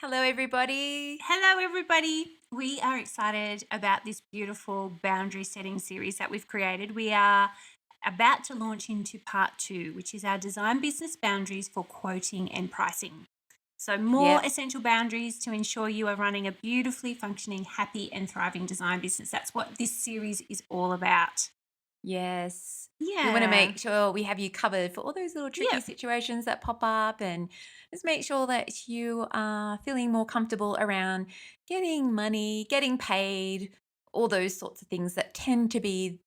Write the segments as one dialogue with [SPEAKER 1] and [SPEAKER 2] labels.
[SPEAKER 1] Hello, everybody.
[SPEAKER 2] Hello, everybody. We are excited about this beautiful boundary setting series that we've created. We are about to launch into part two, which is our design business boundaries for quoting and pricing. So, more
[SPEAKER 1] Yep.
[SPEAKER 2] essential boundaries to ensure you are running a beautifully functioning, happy, and thriving design business. That's what this series is all about.
[SPEAKER 1] Yes. We want to
[SPEAKER 2] Yeah.
[SPEAKER 1] make sure we have you covered for all those little tricky
[SPEAKER 2] Yep.
[SPEAKER 1] situations that pop up and just make sure that you are feeling more comfortable around getting money, getting paid, all those sorts of things that tend to be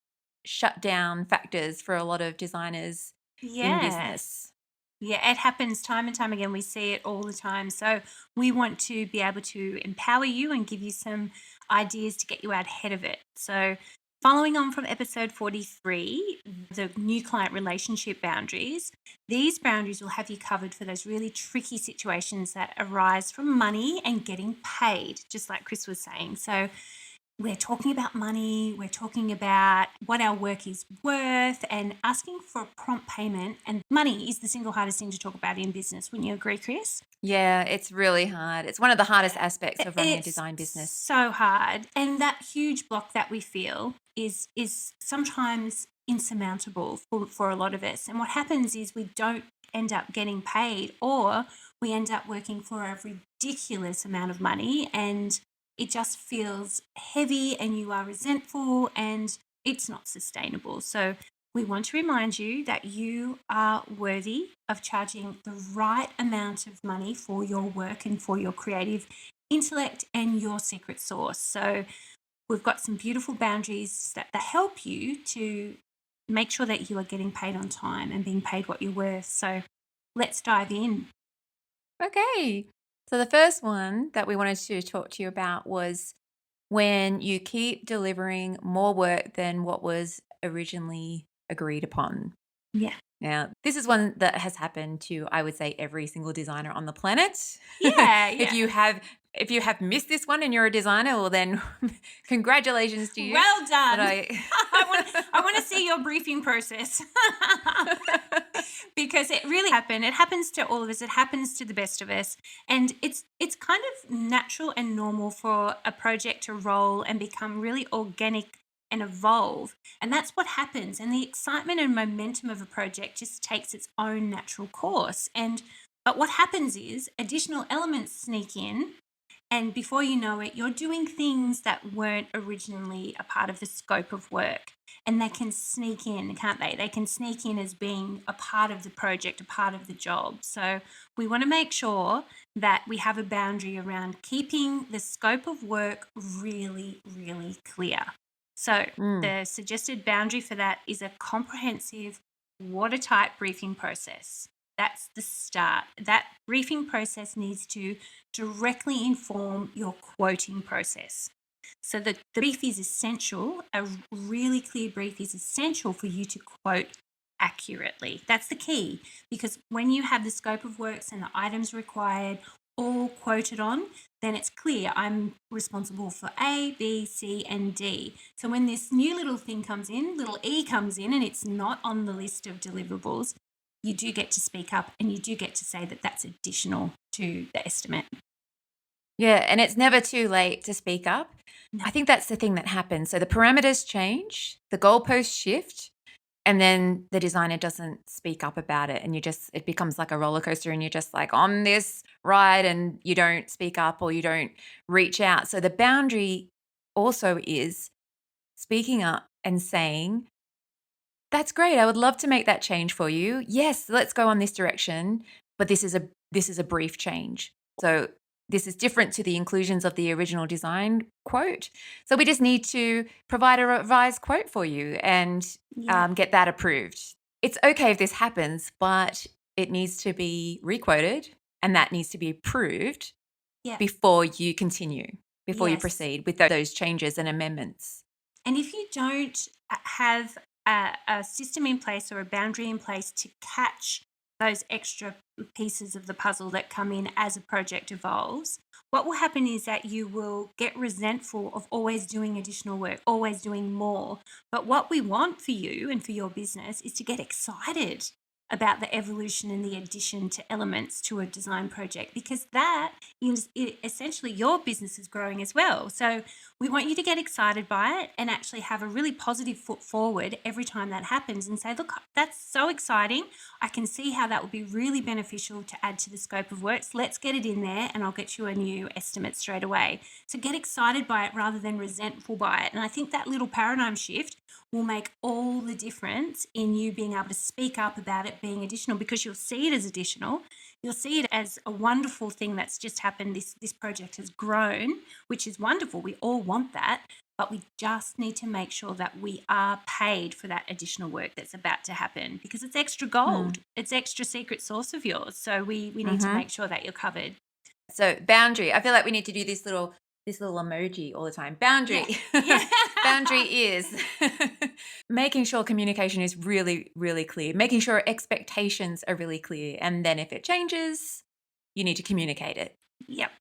[SPEAKER 1] shut down factors for a lot of designers in
[SPEAKER 2] Yeah.
[SPEAKER 1] business.
[SPEAKER 2] Yeah, it happens time and time again. We see it all the time. So we want to be able to empower you and give you some ideas to get you out ahead of it. So following on from episode 43, the new client relationship boundaries, these boundaries will have you covered for those really tricky situations that arise from money and getting paid, just like Chris was saying. So we're talking about money, we're talking about what our work is worth and asking for a prompt payment. And money is the single hardest thing to talk about in business. Wouldn't you agree, Chris?
[SPEAKER 1] Yeah, it's really hard. It's one of the hardest aspects of running a
[SPEAKER 2] It's
[SPEAKER 1] design business.
[SPEAKER 2] so hard. And that huge block that we feel is sometimes insurmountable for a lot of us. And what happens is we don't end up getting paid, or we end up working for a ridiculous amount of money and it just feels heavy and you are resentful and it's not sustainable. So we want to remind you that you are worthy of charging the right amount of money for your work and for your creative intellect and your secret sauce. So we've got some beautiful boundaries that help you to make sure that you are getting paid on time and being paid what you're worth. So let's dive in.
[SPEAKER 1] Okay. So the first one that we wanted to talk to you about was when you keep delivering more work than what was originally agreed upon.
[SPEAKER 2] Yeah.
[SPEAKER 1] Now, this is one that has happened to, I would say, every single designer on the planet.
[SPEAKER 2] Yeah.
[SPEAKER 1] if
[SPEAKER 2] Yeah.
[SPEAKER 1] you have if you have missed this one and you're a designer, well then congratulations to you.
[SPEAKER 2] Well
[SPEAKER 1] But
[SPEAKER 2] done.
[SPEAKER 1] I
[SPEAKER 2] I want to see your briefing process. Because it really happened. It happens to all of us. It happens to the best of us. And it's kind of natural and normal for a project to roll and become really organic and evolve. And that's what happens. And the excitement and momentum of a project just takes its own natural course. And but what happens is additional elements sneak in, and before you know it, you're doing things that weren't originally a part of the scope of work. And they can sneak in, can't they? They can sneak in as being a part of the project, a part of the job. So we want to make sure that we have a boundary around keeping the scope of work really, really clear. So
[SPEAKER 1] Mm,
[SPEAKER 2] the suggested boundary for that is a comprehensive, watertight briefing process. That's the start. That briefing process needs to directly inform your quoting process. So the brief is essential. A really clear brief is essential for you to quote accurately. That's the key, because when you have the scope of works and the items required all quoted on, then it's clear I'm responsible for A, B, C, and D. So when this new little thing comes in, little E comes in, and it's not on the list of deliverables, you do get to speak up and you do get to say that that's additional to the estimate.
[SPEAKER 1] yeah, and it's never too late to speak up.
[SPEAKER 2] No.
[SPEAKER 1] I think that's the thing that happens. So the parameters change, the goalposts shift, and then the designer doesn't speak up about it, and it becomes like a roller coaster, and you're just like on this ride and you don't speak up or you don't reach out. So the boundary also is speaking up and saying, "That's great. I would love to make that change for you. Yes, let's go on this direction, but this is a brief change." So this is different to the inclusions of the original design quote. So we just need to provide a revised quote for you and
[SPEAKER 2] Yeah.
[SPEAKER 1] get that approved. It's okay if this happens, but it needs to be requoted and that needs to be approved
[SPEAKER 2] Yeah.
[SPEAKER 1] before you continue, before you
[SPEAKER 2] Yes.
[SPEAKER 1] proceed with those changes and amendments.
[SPEAKER 2] And if you don't have a system in place or a boundary in place to catch those extra pieces of the puzzle that come in as a project evolves, what will happen is that you will get resentful of always doing additional work, always doing more. But what we want for you and for your business is to get excited about the evolution and the addition to elements to a design project, because that is essentially your business is growing as well. So we want you to get excited by it and actually have a really positive foot forward every time that happens and say, look, that's so exciting. I can see how that would be really beneficial to add to the scope of works. Let's get it in there and I'll get you a new estimate straight away. So get excited by it rather than resentful by it. And I think that little paradigm shift will make all the difference in you being able to speak up about it being additional, because you'll see it as additional. You'll see it as a wonderful thing that's just happened. This project has grown, which is wonderful. We all want that, but we just need to make sure that we are paid for that additional work that's about to happen, because it's extra gold. It's extra secret sauce of yours. So we need to make sure that you're covered.
[SPEAKER 1] So boundary. I feel like we need to do this little emoji all the time. Boundary.
[SPEAKER 2] Yeah.
[SPEAKER 1] Boundary is making sure communication is really, really clear, making sure expectations are really clear. And then if it changes, you need to communicate it.
[SPEAKER 2] Yep.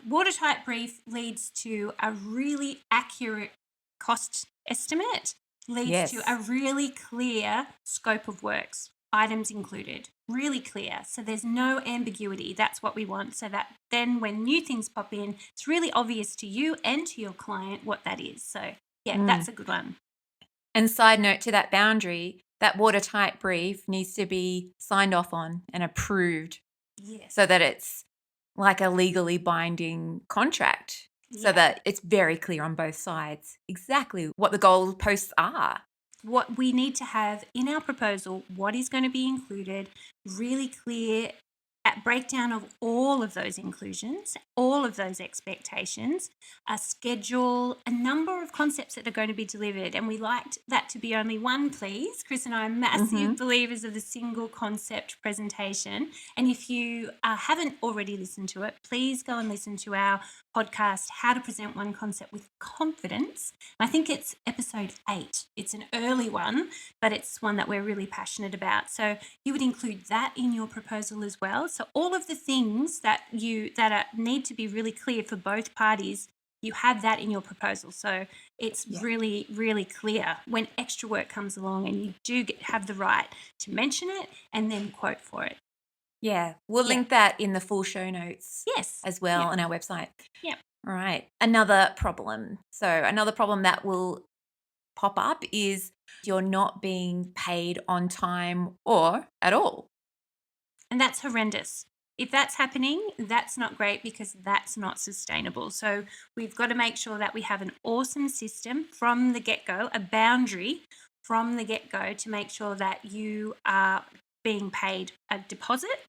[SPEAKER 2] Watertight brief leads to a really accurate cost estimate, leads to a really clear scope of works, items included, really clear. So there's no ambiguity. That's what we want. So that then when new things pop in, it's really obvious to you and to your client what that is. So yeah, that's a good one.
[SPEAKER 1] And side note to that boundary, that watertight brief needs to be signed off on and approved.
[SPEAKER 2] Yes.
[SPEAKER 1] So that it's like a legally binding contract, so that it's very clear on both sides exactly what the goalposts are.
[SPEAKER 2] What we need to have in our proposal, what is going to be included, really clear breakdown of all of those inclusions, all of those expectations, a schedule, a number of concepts that are going to be delivered. And we liked that to be only one, please. Chris and I are massive believers of the single concept presentation. And if you haven't already listened to it, please go and listen to our podcast, How to Present One Concept with Confidence. I think it's episode 8. It's an early one, but it's one that we're really passionate about. So you would include that in your proposal as well. So all of the things that need to be really clear for both parties, you have that in your proposal. So it's really, really clear when extra work comes along, and you do have the right to mention it and then quote for it.
[SPEAKER 1] Yeah, we'll link that in the full show notes as well on our website.
[SPEAKER 2] Yeah.
[SPEAKER 1] All right. Another problem. So another problem that will pop up is you're not being paid on time or at all.
[SPEAKER 2] And that's horrendous. If that's happening, that's not great, because that's not sustainable. So we've got to make sure that we have an awesome system from the get-go, a boundary from the get-go, to make sure that you are being paid a deposit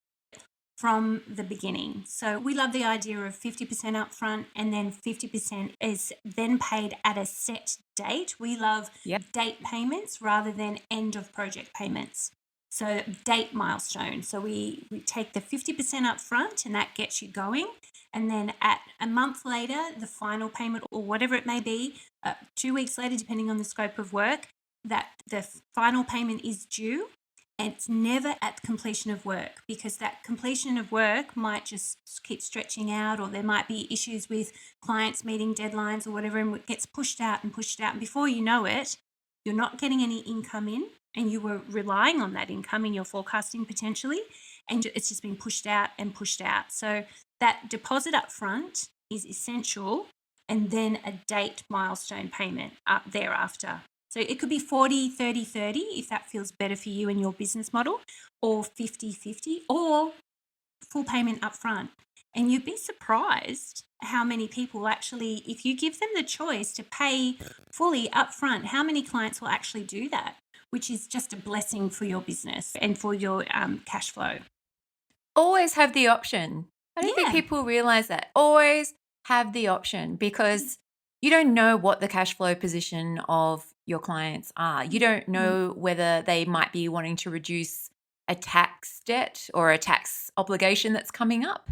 [SPEAKER 2] from the beginning. So we love the idea of 50% upfront, and then 50% is then paid at a set date. We love date payments rather than end of project payments. So date milestone. So we take the 50% upfront, and that gets you going. And then at a month later, the final payment, or whatever it may be, 2 weeks later, depending on the scope of work, that the final payment is due. And it's never at completion of work, because that completion of work might just keep stretching out, or there might be issues with clients meeting deadlines or whatever, and it gets pushed out and pushed out. And before you know it, you're not getting any income in, and you were relying on that income in your forecasting potentially, and it's just been pushed out and pushed out. So that deposit up front is essential, and then a date milestone payment up thereafter. So it could be 40, 30, 30 if that feels better for you and your business model, or 50, 50, or full payment up front. And you'd be surprised how many people actually, if you give them the choice to pay fully up front, how many clients will actually do that, which is just a blessing for your business and for your cash flow.
[SPEAKER 1] Always have the option. I don't think people realize that. Always have the option, because you don't know what the cash flow position of your clients are. You don't know whether they might be wanting to reduce a tax debt or a tax obligation that's coming up.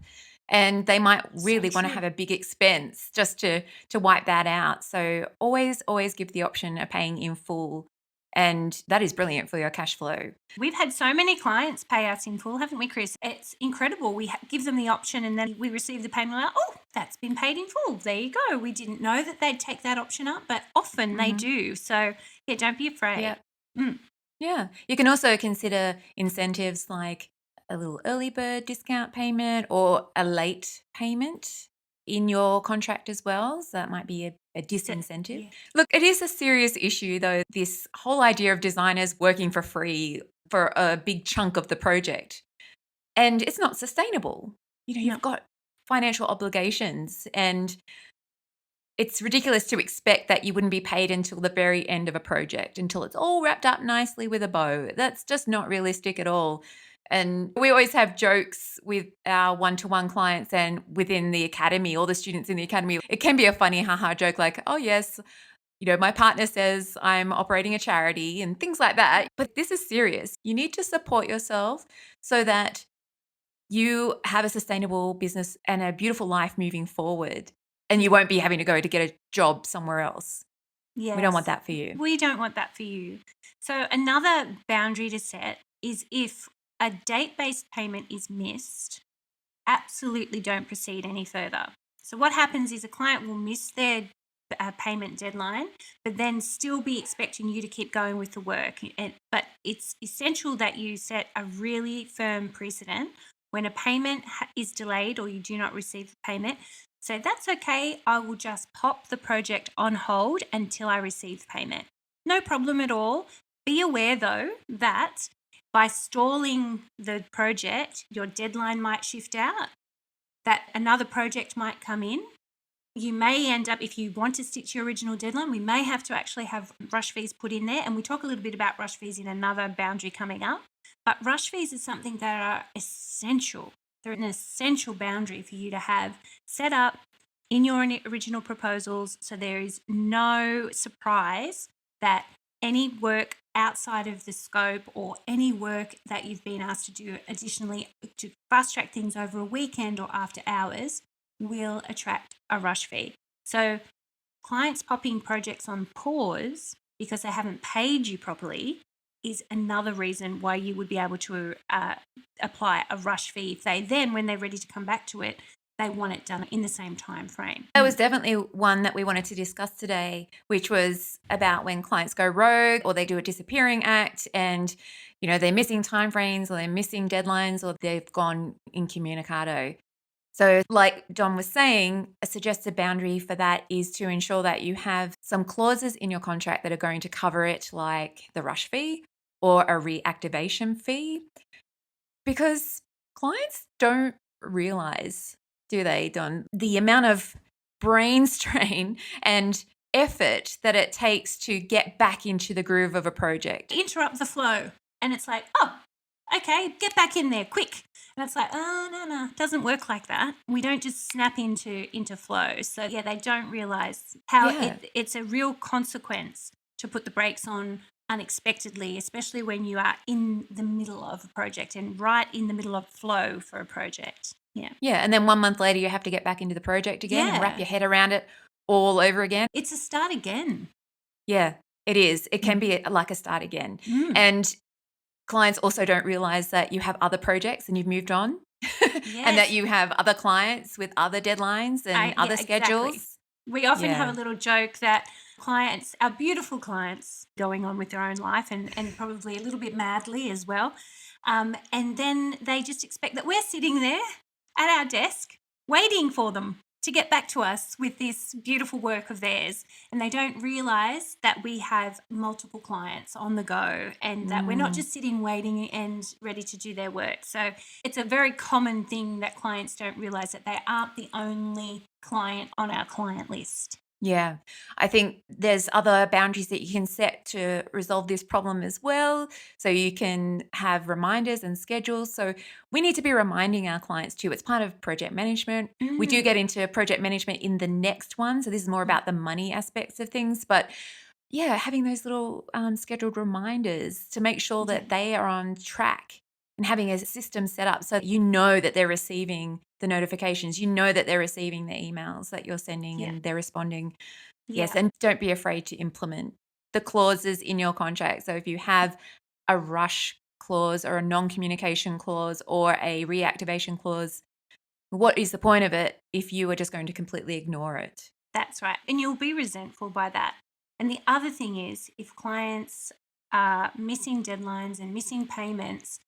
[SPEAKER 1] And they might really want to have a big expense just to wipe that out. So always give the option of paying in full. And that is brilliant for your cash flow.
[SPEAKER 2] We've had so many clients pay us in full, haven't we, Chris? It's incredible. We give them the option, and then we receive the payment. Like, oh, that's been paid in full. There you go. We didn't know that they'd take that option up, but often they do. So, yeah, don't be afraid.
[SPEAKER 1] Yeah. Yeah. You can also consider incentives like a little early bird discount payment or a late payment in your contract as well. So that might be a disincentive.
[SPEAKER 2] Yeah.
[SPEAKER 1] Look, it is a serious issue, though, this whole idea of designers working for free for a big chunk of the project. And it's not sustainable.
[SPEAKER 2] No.
[SPEAKER 1] You've got financial obligations, and it's ridiculous to expect that you wouldn't be paid until the very end of a project, until it's all wrapped up nicely with a bow. That's just not realistic at all. And we always have jokes with our one-to-one clients and within the academy, all the students in the academy. It can be a funny haha joke like, oh, yes, my partner says I'm operating a charity and things like that. But this is serious. You need to support yourself so that you have a sustainable business and a beautiful life moving forward, and you won't be having to go to get a job somewhere else. We don't want
[SPEAKER 2] Yes.
[SPEAKER 1] that for you.
[SPEAKER 2] We don't want that for you. So, another boundary to set is if a date based payment is missed, absolutely don't proceed any further. So, what happens is a client will miss their payment deadline, but then still be expecting you to keep going with the work. But it's essential that you set a really firm precedent when a payment is delayed or you do not receive the payment. So that's okay. I will just pop the project on hold until I receive payment. No problem at all. Be aware though that by stalling the project, your deadline might shift out, that another project might come in. You may end up, if you want to stick to your original deadline, we may have to actually have rush fees put in there. And we talk a little bit about rush fees in another boundary coming up. But rush fees is something that are essential. They're an essential boundary for you to have set up in your original proposals. So there is no surprise that any work outside of the scope or any work that you've been asked to do additionally to fast track things over a weekend or after hours will attract a rush fee. So clients popping projects on pause because they haven't paid you properly is another reason why you would be able to apply a rush fee if they then, when they're ready to come back to it, they want it done in the same time frame.
[SPEAKER 1] That was definitely one that we wanted to discuss today, which was about when clients go rogue or they do a disappearing act and, they're missing timeframes or they're missing deadlines or they've gone incommunicado. So like John was saying, a suggested boundary for that is to ensure that you have some clauses in your contract that are going to cover it, like the rush fee or a reactivation fee, because clients don't realize, do they, Don, the amount of brain strain and effort that it takes to get back into the groove of a project.
[SPEAKER 2] Interrupt the flow. And it's like, oh, okay, get back in there quick. And it's like, oh, no, it doesn't work like that. We don't just snap into flow. So yeah, they don't realize how
[SPEAKER 1] Yeah.
[SPEAKER 2] it's a real consequence to put the brakes on unexpectedly, especially when you are in the middle of a project and right in the middle of flow for a project. Yeah.
[SPEAKER 1] Yeah. And then 1 month later, you have to get back into the project again and wrap
[SPEAKER 2] Yeah.
[SPEAKER 1] your head around it all over again.
[SPEAKER 2] It's a start again.
[SPEAKER 1] Yeah, it is. It can be like a start again.
[SPEAKER 2] Mm.
[SPEAKER 1] And clients also don't realize that you have other projects and you've moved on and that
[SPEAKER 2] Yes.
[SPEAKER 1] you have other clients with other deadlines and other schedules.
[SPEAKER 2] Exactly. We often have
[SPEAKER 1] Yeah.
[SPEAKER 2] a little joke that clients, our beautiful clients, going on with their own life and probably a little bit madly as well. And then they just expect that we're sitting there at our desk waiting for them to get back to us with this beautiful work of theirs. And they don't realize that we have multiple clients on the go and that we're not just sitting waiting and ready to do their work. So it's a very common thing that clients don't realize that they aren't the only client on our client list.
[SPEAKER 1] Yeah. I think there's other boundaries that you can set to resolve this problem as well. So you can have reminders and schedules. So we need to be reminding our clients too. It's part of project management. We do get into project management in the next one. So this is more about the money aspects of things. But yeah, having those little scheduled reminders to make sure that they are on track and having a system set up so that you know that they're receiving the notifications, you know that they're receiving the emails that you're sending
[SPEAKER 2] Yeah.
[SPEAKER 1] and they're responding.
[SPEAKER 2] Yeah.
[SPEAKER 1] Yes, and don't be afraid to implement the clauses in your contract. So if you have a rush clause or a non-communication clause or a reactivation clause, what is the point of it if you are just going to completely ignore it?
[SPEAKER 2] That's right. And you'll be resentful by that. And the other thing is, if clients are missing deadlines and missing payments,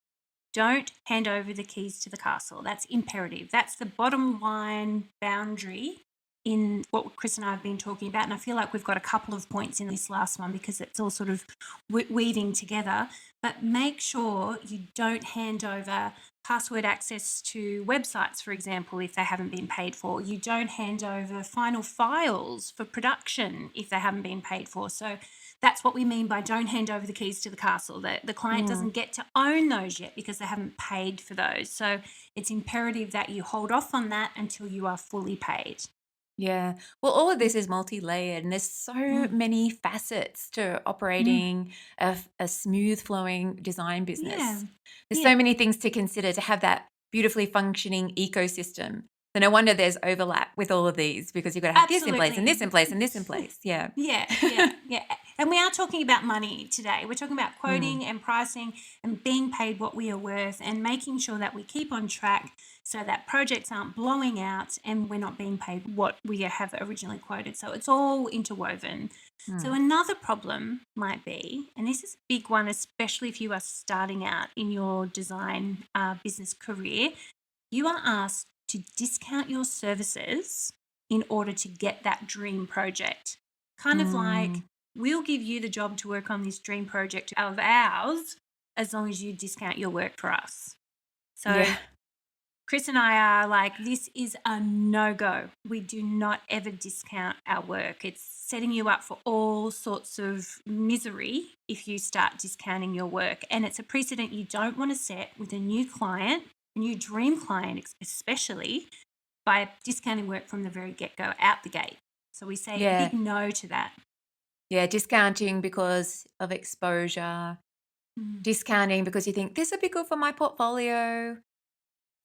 [SPEAKER 2] don't hand over the keys to the castle. That's imperative. That's the bottom line boundary in what Chris and I have been talking about. And I feel like we've got a couple of points in this last one because it's all sort of weaving together. But make sure you don't hand over password access to websites, for example, if they haven't been paid for. You don't hand over final files for production if they haven't been paid for. So that's what we mean by don't hand over the keys to the castle. The client doesn't get to own those yet because they haven't paid for those. So it's imperative that you hold off on that until you are fully paid.
[SPEAKER 1] Yeah. Well, all of this is multi-layered, and there's so
[SPEAKER 2] Mm,
[SPEAKER 1] many facets to
[SPEAKER 2] mm.
[SPEAKER 1] operating a smooth flowing design
[SPEAKER 2] Yeah.
[SPEAKER 1] business. There's
[SPEAKER 2] Yeah.
[SPEAKER 1] so many things to consider to have that beautifully functioning ecosystem. So no wonder there's overlap with all of these because you've got to have this in place and
[SPEAKER 2] Absolutely.
[SPEAKER 1] this in place and this in place. Yeah.
[SPEAKER 2] Yeah, yeah, yeah. And we are talking about money today. We're talking about
[SPEAKER 1] Mm,
[SPEAKER 2] quoting and pricing and being paid what we are worth and making sure that we keep on track so that projects aren't blowing out and we're not being paid what we have originally quoted. So it's all interwoven. So
[SPEAKER 1] mm,
[SPEAKER 2] another problem might be, and this is a big one, especially if you are starting out in your design business career, you are asked to discount your services in order to get that dream project. Kind of like,
[SPEAKER 1] mm.
[SPEAKER 2] we'll give you the job to work on this dream project of ours as long as you discount your work for us. So
[SPEAKER 1] Yeah.
[SPEAKER 2] Chris and I are like, this is a no-go. We do not ever discount our work. It's setting you up for all sorts of misery if you start discounting your work. And it's a precedent you don't want to set with a new client, a new dream client especially, by discounting work from the very get-go, out the gate. So we say a
[SPEAKER 1] Yeah.
[SPEAKER 2] big no to that.
[SPEAKER 1] Yeah. Discounting because of exposure,
[SPEAKER 2] Mm.
[SPEAKER 1] discounting because you think this would be good for my portfolio.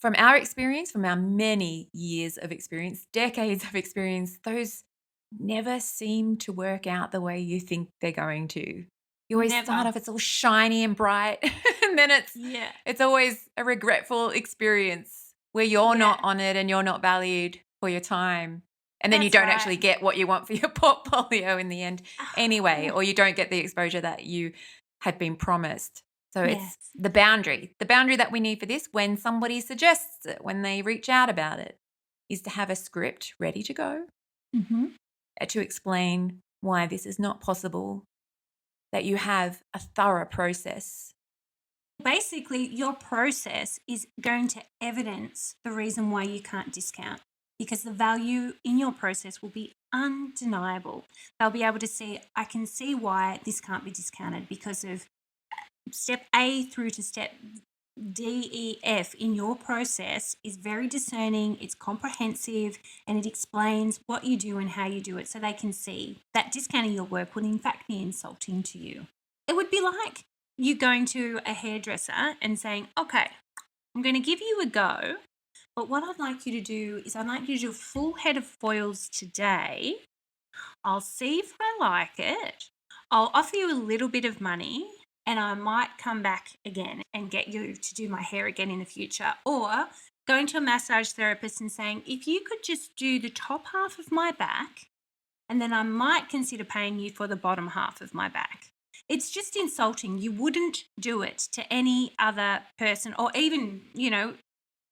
[SPEAKER 1] From our experience, from our many years of experience, decades of experience, those never seem to work out the way you think they're going to. You always start
[SPEAKER 2] Never.
[SPEAKER 1] off, it's all shiny and bright, and then
[SPEAKER 2] Yeah.
[SPEAKER 1] it's always a regretful experience where you're
[SPEAKER 2] Yeah.
[SPEAKER 1] not honored and you're not valued for your time. And then you
[SPEAKER 2] That's
[SPEAKER 1] don't
[SPEAKER 2] right.
[SPEAKER 1] actually get what you want for your portfolio in the end anyway,
[SPEAKER 2] Yeah.
[SPEAKER 1] or you don't get the exposure that you had been promised. So it's
[SPEAKER 2] Yes.
[SPEAKER 1] the boundary that we need for this when somebody suggests it, when they reach out about it, is to have a script ready to go
[SPEAKER 2] Mm-hmm.
[SPEAKER 1] to explain why this is not possible, that you have a thorough process.
[SPEAKER 2] Basically, your process is going to evidence the reason why you can't discount because the value in your process will be undeniable. They'll be able to see, I can see why this can't be discounted because of step A through to step D, E, F in your process is very discerning, it's comprehensive, and it explains what you do and how you do it so they can see that discounting your work would in fact be insulting to you. It would be like you going to a hairdresser and saying, okay, I'm going to give you a go, but what I'd like you to do is I'd like you to do a full head of foils today. I'll see if I like it. I'll offer you a little bit of money and I might come back again and get you to do my hair again in the future. Or going to a massage therapist and saying, if you could just do the top half of my back, and then I might consider paying you for the bottom half of my back. It's just insulting. You wouldn't do it to any other person or even,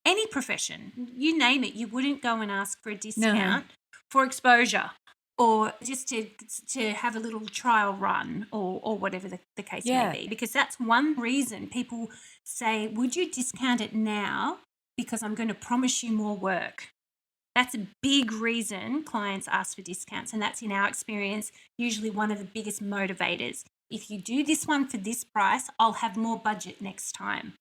[SPEAKER 2] any profession. You name it. You wouldn't go and ask for a
[SPEAKER 1] No.
[SPEAKER 2] discount for exposure or just to have a little trial run or whatever the case may
[SPEAKER 1] Yeah.
[SPEAKER 2] be. Because that's one reason people say, would you discount it now? Because I'm going to promise you more work. That's a big reason clients ask for discounts. And that's, in our experience, usually one of the biggest motivators. If you do this one for this price, I'll have more budget next time.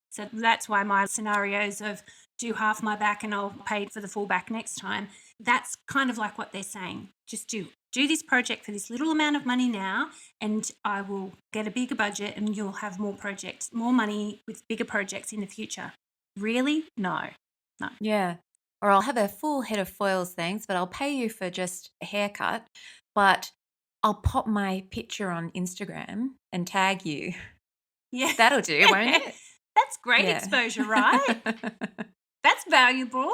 [SPEAKER 2] So that's why my scenarios of do half my back and I'll pay for the full back next time, that's kind of like what they're saying. Just do this project for this little amount of money now, and I will get a bigger budget and you'll have more projects, more money with bigger projects in the future. Really? No. No.
[SPEAKER 1] Yeah. Or I'll have a full head of foils, thanks, but I'll pay you for just a haircut. But I'll pop my picture on Instagram and tag you.
[SPEAKER 2] Yeah.
[SPEAKER 1] That'll do, won't it?
[SPEAKER 2] That's great
[SPEAKER 1] Yeah.
[SPEAKER 2] exposure, right? That's valuable.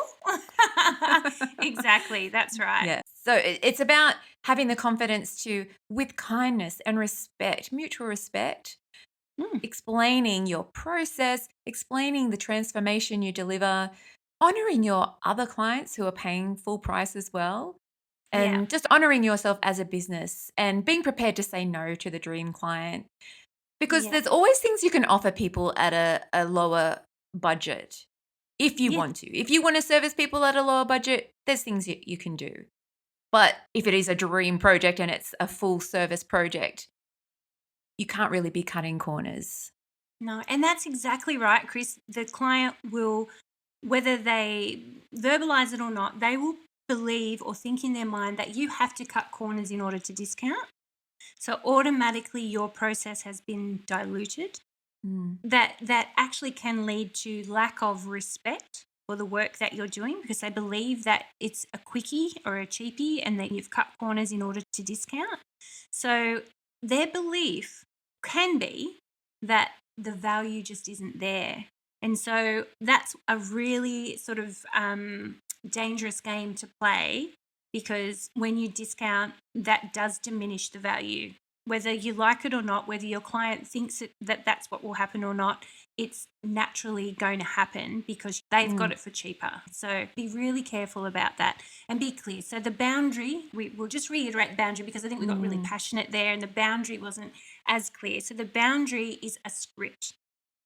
[SPEAKER 2] Exactly. That's right.
[SPEAKER 1] Yeah. So it's about having the confidence to, with kindness and respect, mutual respect,
[SPEAKER 2] Mm,
[SPEAKER 1] explaining your process, explaining the transformation you deliver, honoring your other clients who are paying full price as well,
[SPEAKER 2] yeah.
[SPEAKER 1] and just honoring yourself as a business and being prepared to say no to the dream client. Because
[SPEAKER 2] Yeah.
[SPEAKER 1] there's always things you can offer people at a lower budget if you
[SPEAKER 2] Yeah.
[SPEAKER 1] want to. If you want to service people at a lower budget, there's things you can do. But if it is a dream project and it's a full service project, you can't really be cutting corners.
[SPEAKER 2] No, and that's exactly right, Chris. The client will, whether they verbalize it or not, they will believe or think in their mind that you have to cut corners in order to discount. So automatically your process has been diluted.
[SPEAKER 1] Mm.
[SPEAKER 2] That actually can lead to lack of respect for the work that you're doing because they believe that it's a quickie or a cheapie and that you've cut corners in order to discount. So their belief can be that the value just isn't there. And so that's a really sort of dangerous game to play because when you discount, that does diminish the value. Whether you like it or not, whether your client thinks that that's what will happen or not, it's naturally going to happen because they've got
[SPEAKER 1] Mm.
[SPEAKER 2] it for cheaper. So be really careful about that and be clear. So the boundary, we'll just reiterate boundary because I think we got really
[SPEAKER 1] Mm.
[SPEAKER 2] passionate there and the boundary wasn't as clear. So the boundary is a script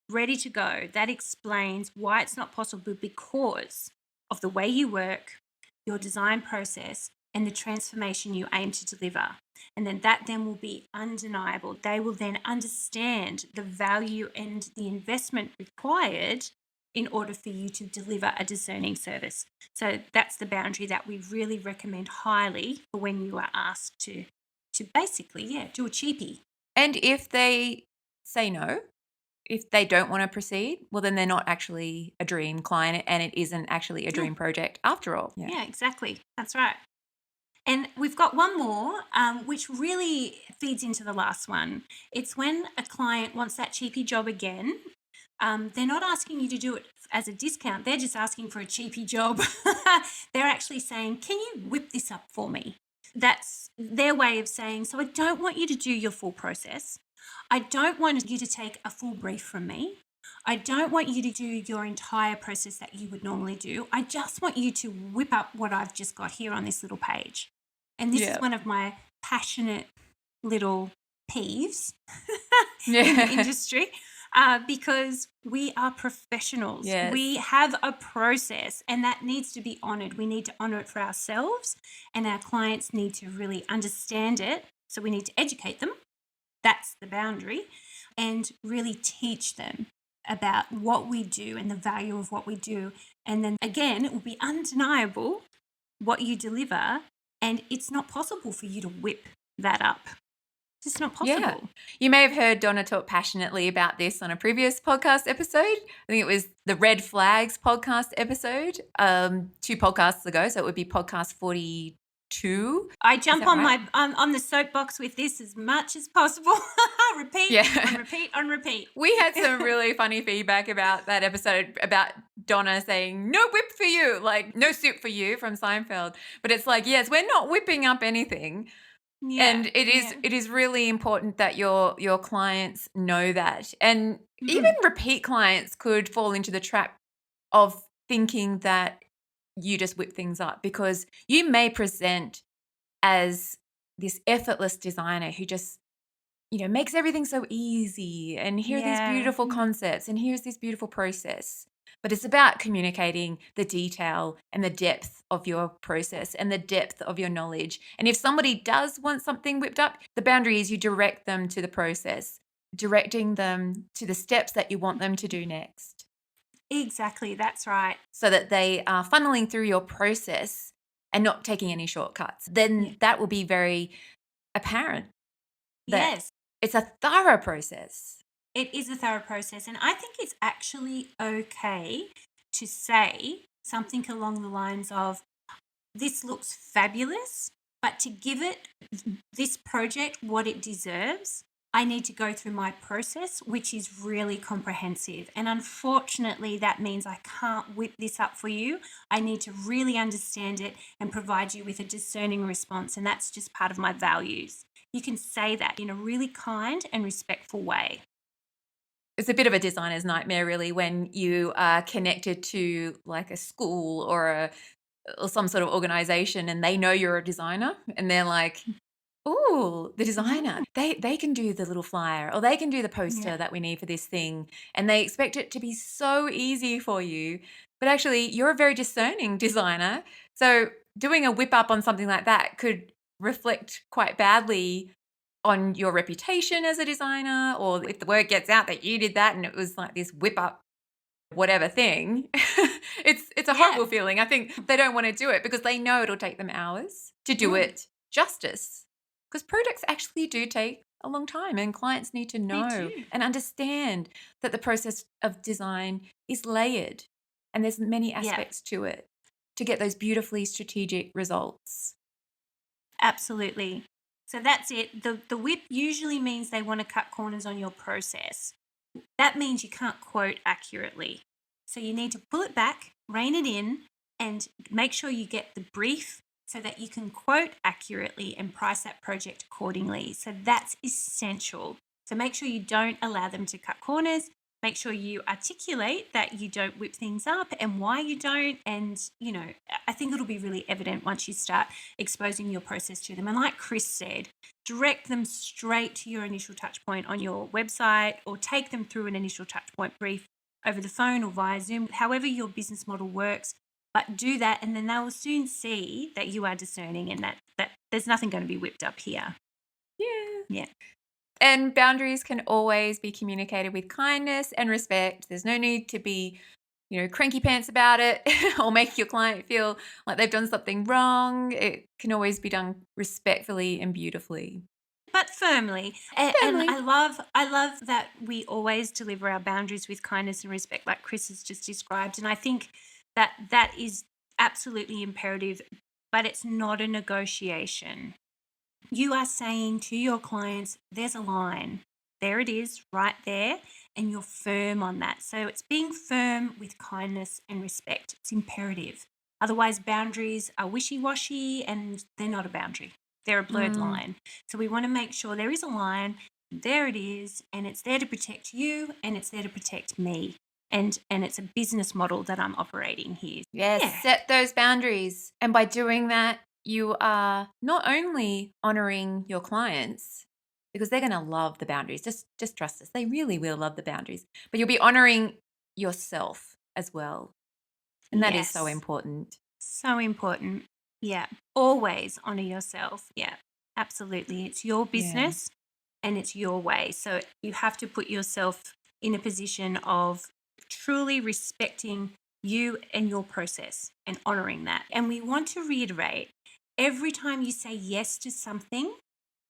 [SPEAKER 2] ready to go that explains why it's not possible because of the way you work, your design process, and the transformation you aim to deliver. And then that then will be undeniable. They will then understand the value and the investment required in order for you to deliver a discerning service. So that's the boundary that we really recommend highly for when you are asked to basically, do a cheapie.
[SPEAKER 1] And if they say no, if they don't want to proceed, well, then they're not actually a dream client and it isn't actually a
[SPEAKER 2] Yeah,
[SPEAKER 1] dream project after all. Yeah.
[SPEAKER 2] yeah, exactly. That's right. And we've got one more, which really feeds into the last one. It's when a client wants that cheapy job again. They're not asking you to do it as a discount. They're just asking for a cheapy job. They're actually saying, can you whip this up for me? That's their way of saying, so I don't want you to do your full process. I don't want you to take a full brief from me. I don't want you to do your entire process that you would normally do. I just want you to whip up what I've just got here on this little page. And this is
[SPEAKER 1] Yeah.
[SPEAKER 2] one of my passionate little peeves in the
[SPEAKER 1] Yeah.
[SPEAKER 2] industry because we are professionals.
[SPEAKER 1] Yes.
[SPEAKER 2] We have a process and that needs to be honored. We need to honor it for ourselves and our clients need to really understand it. So we need to educate them. That's the boundary and really teach them about what we do and the value of what we do. And then again, it will be undeniable what you deliver, and it's not possible for you to whip that up. It's just not
[SPEAKER 1] Yeah.
[SPEAKER 2] possible.
[SPEAKER 1] You may have heard Donna talk passionately about this on a previous podcast episode. I think it was the Red Flags podcast episode, 2 podcasts ago. So it would be podcast 42.
[SPEAKER 2] I jump
[SPEAKER 1] that
[SPEAKER 2] on
[SPEAKER 1] right?
[SPEAKER 2] on the soapbox with this as much as possible. Repeat,
[SPEAKER 1] Yeah.
[SPEAKER 2] on repeat, on repeat.
[SPEAKER 1] We had some really funny feedback about that episode about Donna saying, no whip for you, like no soup for you from Seinfeld. But it's like, yes, we're not whipping up anything.
[SPEAKER 2] Yeah,
[SPEAKER 1] And it is really important that your clients know that. And even
[SPEAKER 2] Mhm.
[SPEAKER 1] repeat clients could fall into the trap of thinking that you just whip things up because you may present as this effortless designer who just makes everything so easy and here are these
[SPEAKER 2] Yeah,
[SPEAKER 1] beautiful concepts and here's this beautiful process. But it's about communicating the detail and the depth of your process and the depth of your knowledge. And if somebody does want something whipped up, the boundary is you direct them to the process, directing them to the steps that you want them to do next
[SPEAKER 2] exactly. That's right.
[SPEAKER 1] so that they are funneling through your process and not taking any shortcuts.
[SPEAKER 2] Yeah.
[SPEAKER 1] Then that will be very apparent that
[SPEAKER 2] Yes.
[SPEAKER 1] it's a thorough process.
[SPEAKER 2] It is a thorough process. And I think it's actually okay to say something along the lines of, this looks fabulous, but to give it this project what it deserves, I need to go through my process, which is really comprehensive. And unfortunately, that means I can't whip this up for you. I need to really understand it and provide you with a discerning response. And that's just part of my values. You can say that in a really kind and respectful way.
[SPEAKER 1] It's a bit of a designer's nightmare, really, when you are connected to like a school or some sort of organization and they know you're a designer and they're like, "Ooh, the designer, they can do the little flyer or they can do the poster
[SPEAKER 2] Yeah.
[SPEAKER 1] that we need for this thing." And they expect it to be so easy for you. But actually, you're a very discerning designer. So doing a whip up on something like that could reflect quite badly on your reputation as a designer, or if the word gets out that you did that and it was like this whip up whatever thing, it's a
[SPEAKER 2] Yeah.
[SPEAKER 1] horrible feeling. I think they don't want to do it because they know it'll take them hours to do it justice. Because projects actually do take a long time and clients need to
[SPEAKER 2] They
[SPEAKER 1] know
[SPEAKER 2] do.
[SPEAKER 1] and understand that the process of design is layered and there's many
[SPEAKER 2] Yeah.
[SPEAKER 1] aspects to it to get those beautifully strategic results.
[SPEAKER 2] Absolutely. So that's it. The whip usually means they want to cut corners on your process. That means you can't quote accurately. So you need to pull it back, rein it in, and make sure you get the brief so that you can quote accurately and price that project accordingly. So that's essential. So make sure you don't allow them to cut corners. Make sure you articulate that you don't whip things up and why you don't. And, I think it'll be really evident once you start exposing your process to them. And like Chris said, direct them straight to your initial touch point on your website or take them through an initial touch point brief over the phone or via Zoom, however your business model works. But do that, and then they will soon see that you are discerning and that there's nothing going to be whipped up here.
[SPEAKER 1] Yeah.
[SPEAKER 2] Yeah.
[SPEAKER 1] And boundaries can always be communicated with kindness and respect. There's no need to be, cranky pants about it or make your client feel like they've done something wrong. It can always be done respectfully and beautifully.
[SPEAKER 2] But firmly. And
[SPEAKER 1] Firmly.
[SPEAKER 2] I love that we always deliver our boundaries with kindness and respect, like Chris has just described. And I think that is absolutely imperative, but it's not a negotiation. You are saying to your clients, there's a line. There it is, right there. And you're firm on that. So it's being firm with kindness and respect. It's imperative. Otherwise, boundaries are wishy washy and they're not a boundary, they're a blurred line. So we want to make sure there is a line. There it is. And it's there to protect you and it's there to protect me. And it's a business model that I'm operating here.
[SPEAKER 1] Yes,
[SPEAKER 2] Yeah.
[SPEAKER 1] set those boundaries. And by doing that, you are not only honoring your clients because they're going to love the boundaries. Just trust us. They really will love the boundaries. But you'll be honoring yourself as well. And that is so
[SPEAKER 2] Yes.
[SPEAKER 1] important.
[SPEAKER 2] So important. Yeah. Always honor yourself. Yeah. Absolutely. It's your business and it's your way. So you have to put yourself in a position of truly respecting you and your process and honoring that. And we want to reiterate, every time you say yes to something,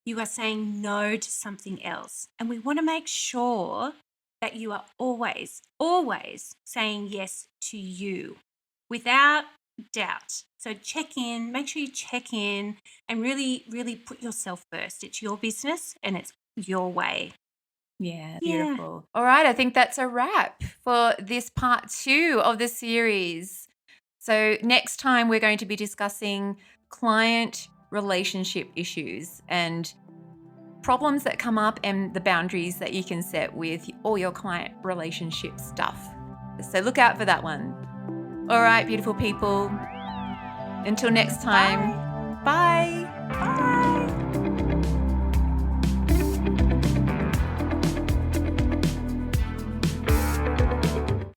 [SPEAKER 2] you are saying no to something else. And we want to make sure that you are always, always saying yes to you without doubt. So check in, make sure you check in and really, really put yourself first. It's your business and it's your way.
[SPEAKER 1] Yeah,
[SPEAKER 2] Yeah.
[SPEAKER 1] beautiful. All right, I think that's a wrap for this part 2 of the series. So next time we're going to be discussing client relationship issues and problems that come up and the boundaries that you can set with all your client relationship stuff. So look out for that one. All right, beautiful people. Until next time. Bye.
[SPEAKER 2] Bye.